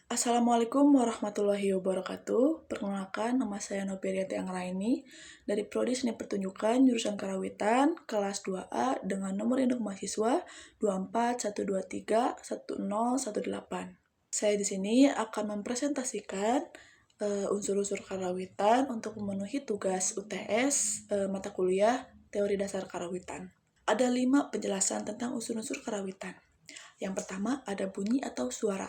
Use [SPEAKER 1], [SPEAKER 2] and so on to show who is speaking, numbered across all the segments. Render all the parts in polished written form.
[SPEAKER 1] Assalamualaikum warahmatullahi wabarakatuh. Perkenalkan, nama saya Nopiriati Anggraini dari Prodi Seni Pertunjukan jurusan Karawitan kelas 2A dengan nomor induk mahasiswa 241231018. Saya di sini akan mempresentasikan unsur-unsur karawitan untuk memenuhi tugas UTS mata kuliah Teori Dasar Karawitan. Ada 5 penjelasan tentang unsur-unsur karawitan. Yang pertama ada bunyi atau suara.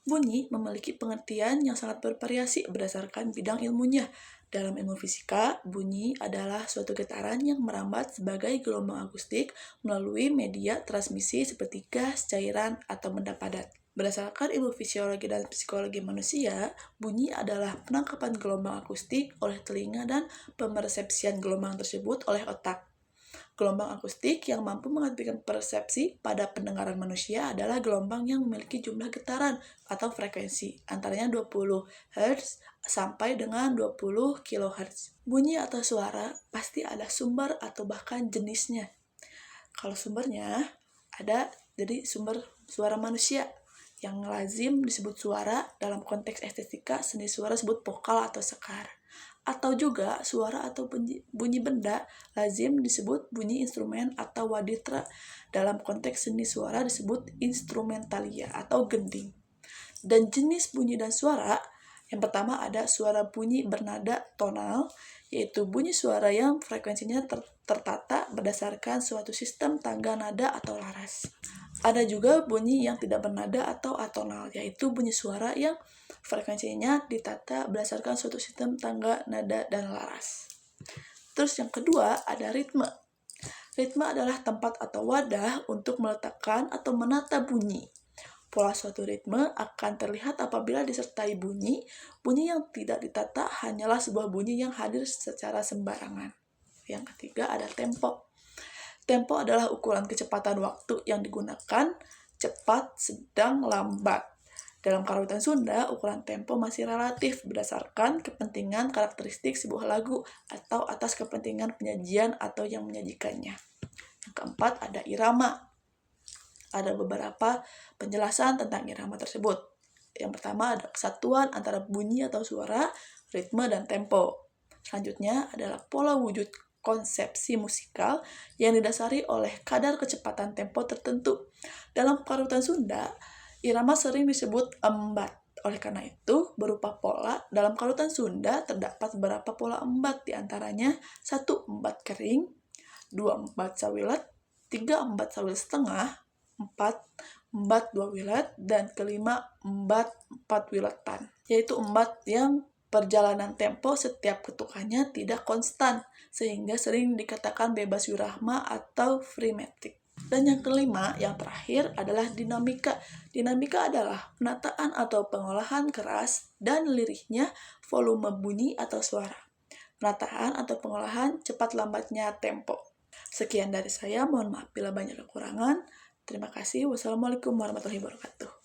[SPEAKER 1] Bunyi memiliki pengertian yang sangat bervariasi berdasarkan bidang ilmunya. Dalam ilmu fisika, bunyi adalah suatu getaran yang merambat sebagai gelombang akustik melalui media transmisi seperti gas, cairan, atau benda padat. Berdasarkan ilmu fisiologi dan psikologi manusia, bunyi adalah penangkapan gelombang akustik oleh telinga dan pemersepsian gelombang tersebut oleh otak. Gelombang akustik yang mampu mengakibatkan persepsi pada pendengaran manusia adalah gelombang yang memiliki jumlah getaran atau frekuensi, antaranya 20 Hz sampai dengan 20 kHz. Bunyi atau suara pasti ada sumber atau bahkan jenisnya. Kalau sumbernya ada, jadi sumber suara manusia yang lazim disebut suara, dalam konteks estetika seni suara disebut vokal atau sekar. Atau juga suara atau bunyi benda lazim disebut bunyi instrumen atau waditra, dalam konteks seni suara disebut instrumentalia atau gending. Dan jenis bunyi dan suara, yang pertama ada suara bunyi bernada tonal, yaitu bunyi suara yang frekuensinya tertata berdasarkan suatu sistem tangga nada atau laras. Ada juga bunyi yang tidak bernada atau atonal, yaitu bunyi suara yang frekuensinya ditata berdasarkan suatu sistem tangga nada dan laras. Terus yang kedua ada ritme. Ritme adalah tempat atau wadah untuk meletakkan atau menata bunyi. Pola suatu ritme akan terlihat apabila disertai bunyi yang tidak ditata hanyalah sebuah bunyi yang hadir secara sembarangan. Yang ketiga ada tempo. Tempo adalah ukuran kecepatan waktu yang digunakan, cepat, sedang, lambat. Dalam karawitan Sunda, ukuran tempo masih relatif berdasarkan kepentingan karakteristik sebuah lagu atau atas kepentingan penyajian atau yang menyajikannya. Yang keempat ada irama. Ada beberapa penjelasan tentang irama tersebut. Yang pertama ada kesatuan antara bunyi atau suara, ritme, dan tempo. Selanjutnya adalah pola wujud konsepsi musikal yang didasari oleh kadar kecepatan tempo tertentu. Dalam karawitan Sunda, irama sering disebut embat. Oleh karena itu, berupa pola, dalam karawitan Sunda terdapat beberapa pola embat, diantaranya 1 embat kering, 2 embat sawilet, 3 embat sawil setengah, 4 embat 2 wilet, dan kelima embat 4 wiletan, yaitu embat yang perjalanan tempo setiap ketukannya tidak konstan, sehingga sering dikatakan bebas wirahma atau free metric. Dan yang kelima, yang terakhir adalah dinamika. Dinamika adalah penataan atau pengolahan keras dan lirihnya volume bunyi atau suara. Penataan atau pengolahan cepat lambatnya tempo. Sekian dari saya, mohon maaf bila banyak kekurangan. Terima kasih. Wassalamualaikum warahmatullahi wabarakatuh.